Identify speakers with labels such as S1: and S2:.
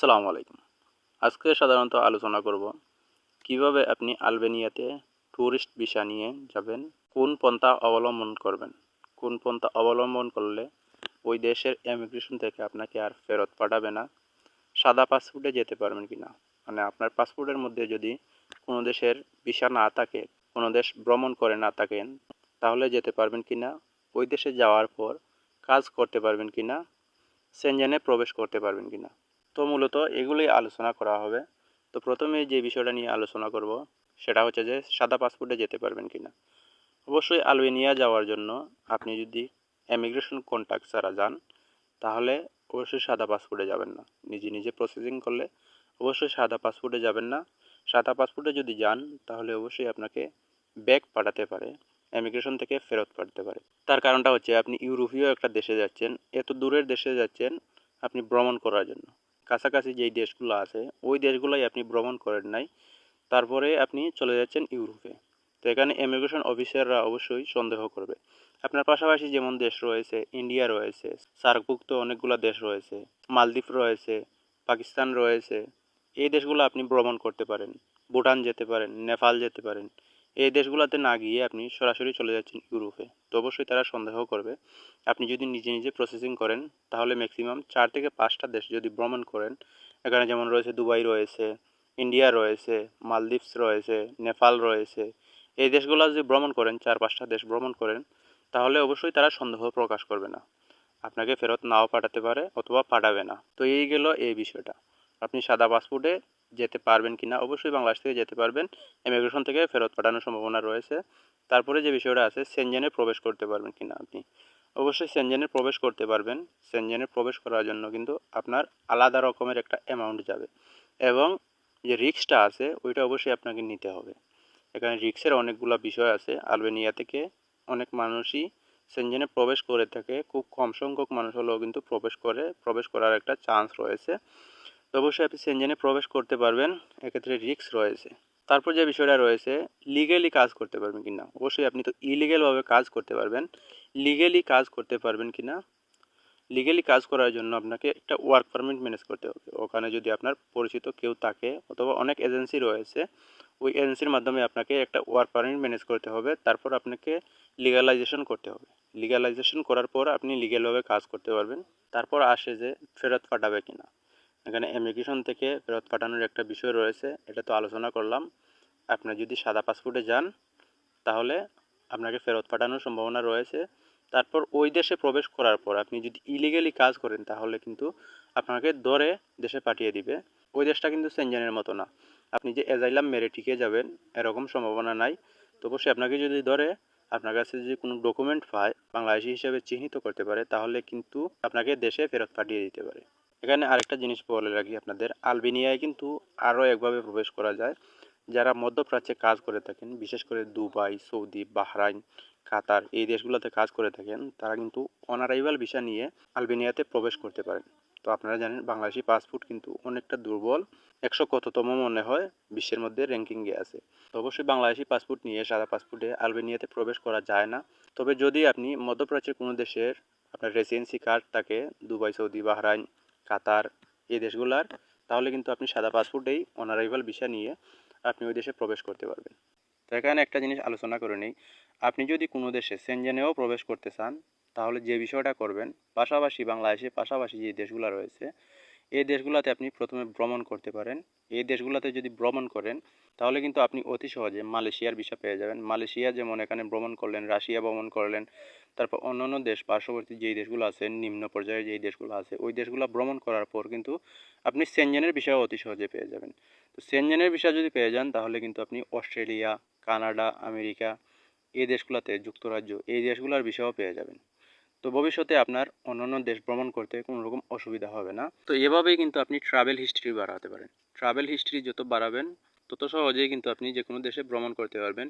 S1: আসসালামু আলাইকুম। আজকে সাধারণত আলোচনা করব কিভাবে আপনি আলবেনিয়াতে ট্যুরিস্ট ভিসা নিয়ে যাবেন, কোন পন্থা অবলম্বন করবেন, কোন পন্থা অবলম্বন করলে ওই দেশের ইমিগ্রেশন থেকে আপনাকে আর ফেরত পাঠাবে না, সাদা পাসপোর্টে যেতে পারবেন কিনা, মানে আপনার পাসপোর্টের মধ্যে যদি কোনো দেশের ভিসা না থাকে, কোনো দেশ ভ্রমণ করে না থাকেন, তাহলে যেতে পারবেন কিনা, ওই দেশে যাওয়ার পর কাজ করতে পারবেন কিনা, সেনজেনে প্রবেশ করতে পারবেন কিনা। তো মূলত এগুলোই আলোচনা করা হবে। তো প্রথমে যে বিষয়টা নিয়ে আলোচনা করব সেটা হচ্ছে যে সাদা পাসপোর্টে যেতে পারবেন কিনা। অবশ্যই আলবেনিয়া যাওয়ার জন্য আপনি যদি ইমিগ্রেশন কন্ট্যাক্ট ছাড়া যান, তাহলে অবশ্যই সাদা পাসপোর্টে যাবেন না। নিজে নিজে প্রসেসিং করলে অবশ্যই সাদা পাসপোর্টে যাবেন না। সাদা পাসপোর্টে যদি যান তাহলে অবশ্যই আপনাকে ব্যাক পাঠাতে পারে, ইমিগ্রেশন থেকে ফেরত পাঠাতে পারে। তার কারণটা হচ্ছে আপনি ইউরোপীয় একটা দেশে যাচ্ছেন, এত দূরের দেশে যাচ্ছেন আপনি ভ্রমণ করার জন্য। কাছাকাছি যেই দেশগুলো আছে ওই দেশগুলোই আপনি ভ্রমণ করেন নাই, তারপরে আপনি চলে যাচ্ছেন ইউরোপে। তো এখানে ইমিগ্রেশন অফিসাররা অবশ্যই সন্দেহ করবে। আপনার পাশাপাশি যেমন দেশ রয়েছে, ইন্ডিয়া রয়েছে, সার্কভুক্ত অনেকগুলো দেশ রয়েছে, মালদ্বীপ রয়েছে, পাকিস্তান রয়েছে, এই দেশগুলো আপনি ভ্রমণ করতে পারেন। ভুটান যেতে পারেন, নেপাল যেতে পারেন। এই দেশগুলোতে না গিয়ে আপনি সরাসরি চলে যাচ্ছেন ইউরোপে। তো অবশ্যই তারা সন্দেহ করবে। আপনি যদি নিজে নিজে প্রসেসিং করেন তাহলে ম্যাক্সিমাম 4 থেকে 5টা দেশ যদি ভ্রমণ করেন, এখানে যেমন রয়েছে দুবাই রয়েছে, ইন্ডিয়া রয়েছে, মালদ্বীপস রয়েছে, নেপাল রয়েছে, এই দেশগুলো যদি ভ্রমণ করেন, 4-5টা দেশ ভ্রমণ করেন, তাহলে অবশ্যই তারা সন্দেহ প্রকাশ করবে না। আপনাকে ফেরত নাও পাঠাতে পারে অথবা পাঠাবে না। তো এই গেল এই বিষয়টা। আপনি সাদা পাসপোর্টে যেতে পারবেন কিনা, অবশ্যই বাংলাদেশ থেকে যেতে পারবেন। ইমিগ্রেশন থেকে ফেরত পাঠানোর সম্ভাবনা রয়েছে। তারপরে যে বিষয়টা আছে, সেনজেনে প্রবেশ করতে পারবেন কিনা আপনি। অবশ্যই সেনজেনে প্রবেশ করতে পারবেন। সেনজেনে প্রবেশ করার জন্য কিন্তু আপনার আলাদা রকমের একটা অ্যামাউন্ট যাবে, এবং যে রিস্কটা আছে ওইটা অবশ্যই আপনাকে নিতে হবে। এখানে রিস্কের অনেকগুলো বিষয় আছে। আলবেনিয়া থেকে অনেক মানুষই সেনজেনে প্রবেশ করে থাকে, খুব কম সংখ্যক মানুষ হলেও কিন্তু প্রবেশ করার একটা চান্স রয়েছে। তো অবশ্যই আপনি সেনজেনে প্রবেশ করতে পারবেন, এক্ষেত্রে রিস্ক রয়েছে। তারপর যে বিষয়টা রয়েছে, লিগেলি কাজ করতে পারবেন কিনা। অবশ্যই আপনি তো ইলিগেলভাবে কাজ করতে পারবেন, লিগেলি কাজ করতে পারবেন কিনা। লিগেলি কাজ করার জন্য আপনাকে একটা ওয়ার্ক পারমিট ম্যানেজ করতে হবে। ওখানে যদি আপনার পরিচিত কেউ থাকে অথবা অনেক এজেন্সি রয়েছে, ওই এজেন্সির মাধ্যমে আপনাকে একটা ওয়ার্ক পারমিট ম্যানেজ করতে হবে। তারপর আপনাকে লিগালাইজেশন করতে হবে। লিগালাইজেশন করার পর আপনি লিগেলভাবে কাজ করতে পারবেন। তারপর আসে যে ফেরত পাঠাবে কিনা। এখানে ইমিগ্রেশন থেকে ফেরত পাঠানোর একটা বিষয় রয়েছে, এটা তো আলোচনা করলাম। আপনি যদি সাদা পাসপোর্টে যান তাহলে আপনাকে ফেরত পাঠানোর সম্ভাবনা রয়েছে। তারপর ওই দেশে প্রবেশ করার পর আপনি যদি ইলিগেলি কাজ করেন তাহলে কিন্তু আপনাকে ধরে দেশে পাঠিয়ে দিবে। ওই দেশটা কিন্তু সেনজেনের মতো না। আপনি যে অ্যাজাইলাম মেরে টিকে যাবেন এরকম সম্ভাবনা নাই। তো অবশ্যই আপনাকে যদি ধরে আপনার কাছে যদি কোনো ডকুমেন্ট পায় বাংলাদেশি হিসেবে চিহ্নিত করতে পারে, তাহলে কিন্তু আপনাকে দেশে ফেরত পাঠিয়ে দিতে পারে। এখানে আরেকটা জিনিস বলে রাখি আপনাদের, আলবেনিয়ায় কিন্তু আরও একভাবে প্রবেশ করা যায়। যারা মধ্যপ্রাচ্যে কাজ করে থাকেন, বিশেষ করে দুবাই, সৌদি, বাহরাইন, কাতার, এই দেশগুলোতে কাজ করে থাকেন, তারা কিন্তু অনারাইভাল ভিসা নিয়ে আলবেনিয়াতে প্রবেশ করতে পারেন। তো আপনারা জানেন বাংলাদেশি পাসপোর্ট কিন্তু অনেকটা দুর্বল, 100 কততম মনে হয় বিশ্বের মধ্যে র্যাঙ্কিংয়ে আছে। তো অবশ্যই বাংলাদেশি পাসপোর্ট নিয়ে সাদা পাসপোর্টে আলবেনিয়াতে প্রবেশ করা যায় না। তবে যদি আপনি মধ্যপ্রাচ্যের কোনো দেশের আপনার রেসিডেন্সি কার্ড থাকে, দুবাই, সৌদি, বাহরাইন, কাতার, এই দেশগুলার, তাহলে কিন্তু আপনি সাদা পাসপোর্টেই অনারাইভাল ভিসা নিয়ে আপনি ওই দেশে প্রবেশ করতে পারবেন। তো এখানে একটা জিনিস আলোচনা করে নিই, আপনি যদি কোনো দেশে সেনজেনেও প্রবেশ করতে চান তাহলে যে বিষয়টা করবেন, পাশাপাশি বাংলাদেশের পাশাপাশি যে দেশগুলো রয়েছে এই দেশগুলোতে আপনি প্রথমে ভ্রমণ করতে পারেন। এই দেশগুলোতে যদি ভ্রমণ করেন তাহলে কিন্তু আপনি অতি সহজে মালয়েশিয়ার ভিসা পেয়ে যাবেন। মালয়েশিয়া যেমন এখানে ভ্রমণ করলেন, রাশিয়া ভ্রমণ করলেন, তারপর অন্যান্য দেশ পার্শ্ববর্তী যেই দেশগুলো আছে, নিম্ন পর্যায়ে যেই দেশগুলো আছে, ওই দেশগুলো ভ্রমণ করার পর কিন্তু আপনি সেনজেনের ভিসাও অতি সহজে পেয়ে যাবেন। তো সেনজেনের ভিসা যদি পেয়ে যান তাহলে কিন্তু আপনি অস্ট্রেলিয়া, কানাডা, আমেরিকা, এই দেশগুলোতে, যুক্তরাজ্য, এই দেশগুলোর ভিসাও পেয়ে যাবেন। তো ভবিষ্যতে আপনার অন্যান্য দেশ ভ্রমণ করতে কোনো রকম অসুবিধা হবে না। তো এভাবেই কিন্তু আপনি ট্রাভেল হিস্ট্রি বাড়াতে পারেন। ট্রাভেল হিস্ট্রি যত বাড়াবেন তত সহজেই কিন্তু আপনি যে কোনো দেশে ভ্রমণ করতে পারবেন।